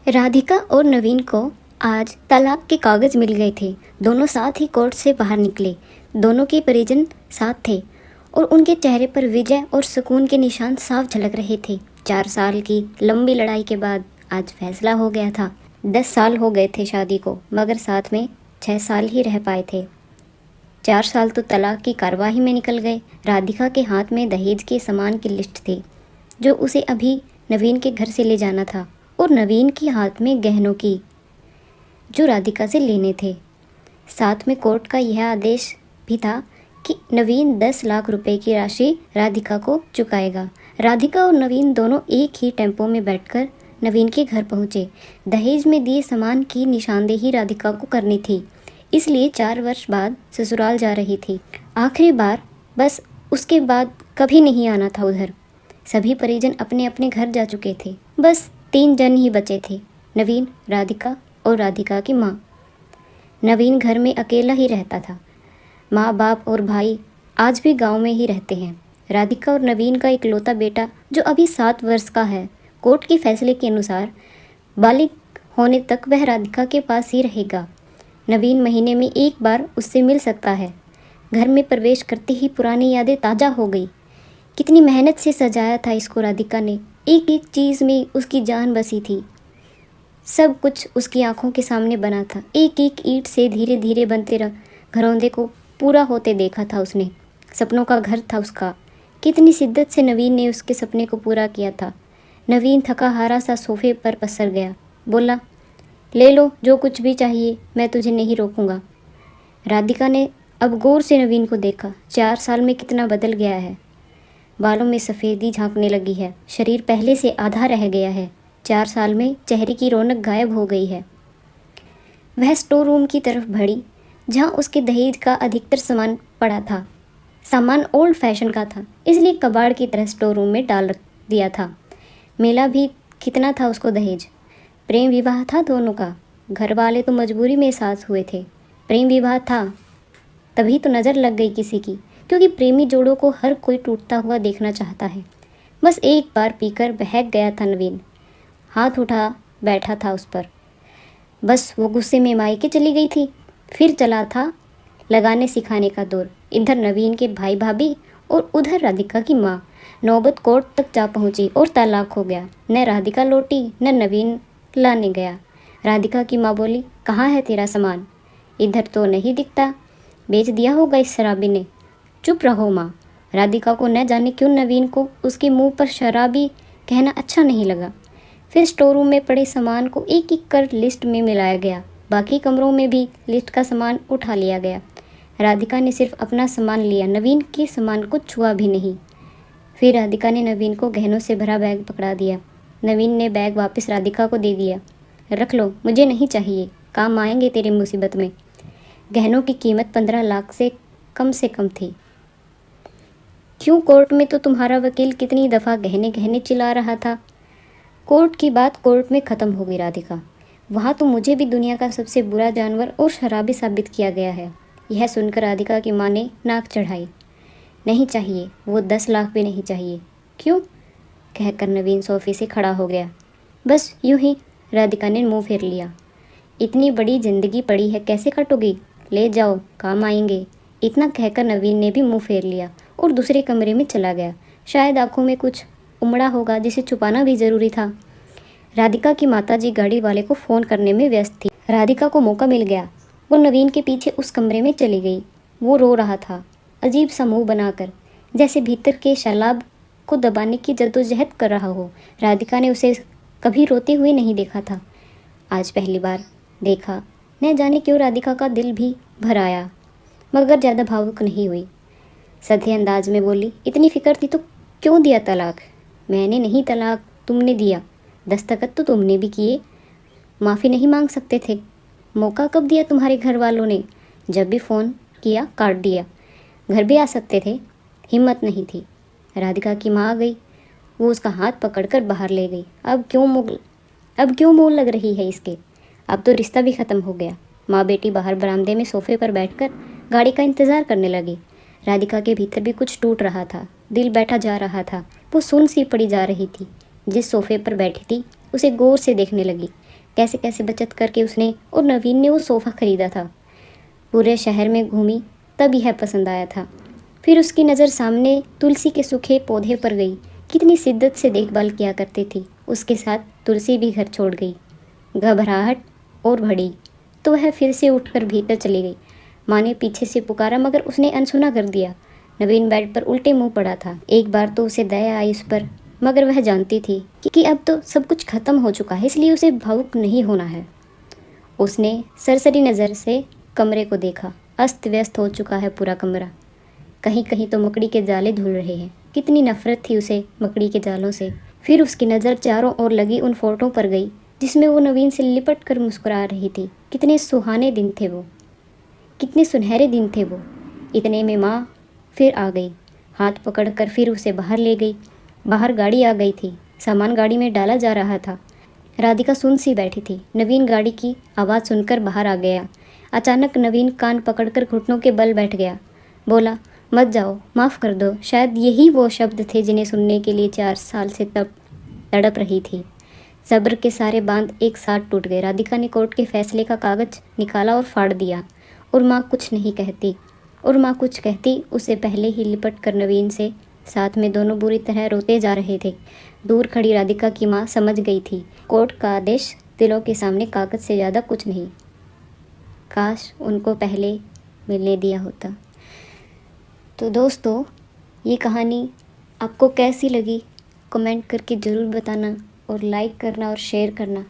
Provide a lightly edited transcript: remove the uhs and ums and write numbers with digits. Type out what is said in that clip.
राधिका और नवीन को आज तलाक के कागज मिल गए थे। दोनों साथ ही कोर्ट से बाहर निकले। दोनों के परिजन साथ थे और उनके चेहरे पर विजय और सुकून के निशान साफ झलक रहे थे। 4 साल की लंबी लड़ाई के बाद आज फैसला हो गया था। 10 साल हो गए थे शादी को, मगर साथ में 6 साल ही रह पाए थे। 4 साल तो तलाक की कार्यवाही में निकल गए। राधिका के हाथ में दहेज के सामान की लिस्ट थी जो उसे अभी नवीन के घर से ले जाना था, और नवीन के हाथ में गहनों की जो राधिका से लेने थे। साथ में कोर्ट का यह आदेश भी था कि नवीन 10 लाख रुपए की राशि राधिका को चुकाएगा। राधिका और नवीन दोनों एक ही टेम्पो में बैठकर नवीन के घर पहुंचे। दहेज में दिए सामान की निशानदेही राधिका को करनी थी, इसलिए 4 वर्ष बाद ससुराल जा रही थी। आखिरी बार, बस उसके बाद कभी नहीं आना था उधर। सभी परिजन अपने अपने घर जा चुके थे। बस 3 जन ही बचे थे, नवीन, राधिका और राधिका की माँ। नवीन घर में अकेला ही रहता था। माँ बाप और भाई आज भी गांव में ही रहते हैं। राधिका और नवीन का इकलौता बेटा जो अभी 7 वर्ष का है, कोर्ट के फैसले के अनुसार बालिग होने तक वह राधिका के पास ही रहेगा। नवीन महीने में एक बार उससे मिल सकता है। घर में प्रवेश करते ही पुरानी यादें ताज़ा हो गई। कितनी मेहनत से सजाया था इसको राधिका ने। एक एक चीज़ में उसकी जान बसी थी। सब कुछ उसकी आंखों के सामने बना था। एक एक ईंट से धीरे धीरे बनते घरौंदे को पूरा होते देखा था उसने। सपनों का घर था उसका। कितनी शिद्दत से नवीन ने उसके सपने को पूरा किया था। नवीन थका हारा सा सोफे पर पसर गया। बोला, ले लो जो कुछ भी चाहिए, मैं तुझे नहीं रोकूंगा। राधिका ने अब गौर से नवीन को देखा। 4 साल में कितना बदल गया है। बालों में सफ़ेदी झांकने लगी है। शरीर पहले से आधा रह गया है। 4 साल में चेहरे की रौनक गायब हो गई है। वह स्टोर रूम की तरफ बढ़ी जहां उसके दहेज का अधिकतर सामान पड़ा था। सामान ओल्ड फैशन का था, इसलिए कबाड़ की तरह स्टोर रूम में डाल दिया था। मिला भी कितना था उसको दहेज। प्रेम विवाह था दोनों का। घर वाले तो मजबूरी में साथ हुए थे। प्रेम विवाह था तभी तो नज़र लग गई किसी की, क्योंकि प्रेमी जोड़ों को हर कोई टूटता हुआ देखना चाहता है। बस एक बार पीकर बहक गया था नवीन। हाथ उठा बैठा था उस पर। बस वो गुस्से में मायके चली गई थी। फिर चला था लगाने सिखाने का दौर। इधर नवीन के भाई भाभी और उधर राधिका की माँ। नौबत कोर्ट तक जा पहुँची और तलाक हो गया। न राधिका लौटी न नवीन लाने गया। राधिका की माँ बोली, कहाँ है तेरा सामान? इधर तो नहीं दिखता, बेच दिया होगा इस शराबी ने। चुप रहो माँ। राधिका को न जाने क्यों नवीन को उसके मुंह पर शराबी कहना अच्छा नहीं लगा। फिर स्टोर रूम में पड़े सामान को एक एक कर लिस्ट में मिलाया गया। बाकी कमरों में भी लिस्ट का सामान उठा लिया गया। राधिका ने सिर्फ अपना सामान लिया, नवीन के सामान को छुआ भी नहीं। फिर राधिका ने नवीन को गहनों से भरा बैग पकड़ा दिया। नवीन ने बैग वापस राधिका को दे दिया। रख लो, मुझे नहीं चाहिए, काम आएंगे तेरी मुसीबत में। गहनों की कीमत 15 लाख से कम थी। क्यों? कोर्ट में तो तुम्हारा वकील कितनी दफ़ा गहने गहने चिल्ला रहा था। कोर्ट की बात कोर्ट में ख़त्म हो गई राधिका। वहाँ तो मुझे भी दुनिया का सबसे बुरा जानवर और शराबी साबित किया गया है। यह सुनकर राधिका की माँ ने नाक चढ़ाई। नहीं चाहिए, वो 10 लाख भी नहीं चाहिए। क्यों? कहकर नवीन सोफे से खड़ा हो गया। बस यूं ही। राधिका ने मुंह फेर लिया। इतनी बड़ी जिंदगी पड़ी है, कैसे कटोगी? ले जाओ, काम आएंगे। इतना कहकर नवीन ने भी मुंह फेर लिया और दूसरे कमरे में चला गया। शायद आंखों में कुछ उमड़ा होगा जिसे छुपाना भी ज़रूरी था। राधिका की माताजी गाड़ी वाले को फ़ोन करने में व्यस्त थी। राधिका को मौका मिल गया। वो नवीन के पीछे उस कमरे में चली गई। वो रो रहा था, अजीब सा मुँह बनाकर, जैसे भीतर के शलाब को दबाने की जद्दोजहद कर रहा हो। राधिका ने उसे कभी रोते हुए नहीं देखा था। आज पहली बार देखा। न जाने क्यों राधिका का दिल भी भर आया, मगर ज़्यादा भावुक नहीं हुई। सधे अंदाज में बोली, इतनी फिक्र थी तो क्यों दिया तलाक? मैंने नहीं, तलाक तुमने दिया। दस्तखत तो तुमने भी किए। माफ़ी नहीं मांग सकते थे? मौका कब दिया तुम्हारे घर वालों ने? जब भी फ़ोन किया काट दिया। घर भी आ सकते थे, हिम्मत नहीं थी। राधिका की माँ आ गई। वो उसका हाथ पकड़कर बाहर ले गई। अब क्यों मोल लग रही है इसके? अब तो रिश्ता भी ख़त्म हो गया। माँ बेटी बाहर बरामदे में सोफे पर बैठकर गाड़ी का इंतज़ार करने लगी। राधिका के भीतर भी कुछ टूट रहा था। दिल बैठा जा रहा था। वो सुन सी पड़ी जा रही थी। जिस सोफे पर बैठी थी उसे गौर से देखने लगी। कैसे कैसे बचत करके उसने और नवीन ने वो सोफ़ा ख़रीदा था। पूरे शहर में घूमी, तब यह पसंद आया था। फिर उसकी नज़र सामने तुलसी के सूखे पौधे पर गई। कितनी शिद्दत से देखभाल किया करती थी। उसके साथ तुलसी भी घर छोड़ गई। घबराहट और बढ़ी तो वह फिर से उठकर भीतर चली गई। माँ ने पीछे से पुकारा, मगर उसने अनसुना कर दिया। नवीन बेड पर उल्टे मुंह पड़ा था। एक बार तो उसे दया आई उस पर, मगर वह जानती थी कि अब तो सब कुछ खत्म हो चुका है, इसलिए उसे भावुक नहीं होना है। उसने सरसरी नज़र से कमरे को देखा। अस्त व्यस्त हो चुका है पूरा कमरा। कहीं कहीं तो मकड़ी के जाले झूल रहे हैं। कितनी नफरत थी उसे मकड़ी के जालों से। फिर उसकी नज़र चारों ओर लगी उन फोटो पर गई जिसमें वो नवीन से लिपट कर मुस्कुरा रही थी। कितने सुहाने दिन थे वो, कितने सुनहरे दिन थे वो। इतने में माँ फिर आ गई। हाथ पकड़कर फिर उसे बाहर ले गई। बाहर गाड़ी आ गई थी। सामान गाड़ी में डाला जा रहा था। राधिका सुन सी बैठी थी। नवीन गाड़ी की आवाज़ सुनकर बाहर आ गया। अचानक नवीन कान पकड़कर घुटनों के बल बैठ गया। बोला, मत जाओ, माफ़ कर दो। शायद यही वो शब्द थे जिन्हें सुनने के लिए 4 साल से तड़प रही थी। सब्र के सारे बांध एक साथ टूट गए। राधिका ने कोर्ट के फैसले का कागज निकाला और फाड़ दिया। और माँ कुछ नहीं कहती, और माँ कुछ कहती उससे पहले ही लिपट कर नवीन से साथ में दोनों बुरी तरह रोते जा रहे थे। दूर खड़ी राधिका की माँ समझ गई थी, कोर्ट का आदेश दिलों के सामने कागज से ज़्यादा कुछ नहीं। काश उनको पहले मिलने दिया होता। तो दोस्तों, ये कहानी आपको कैसी लगी कमेंट करके ज़रूर बताना, और लाइक करना और शेयर करना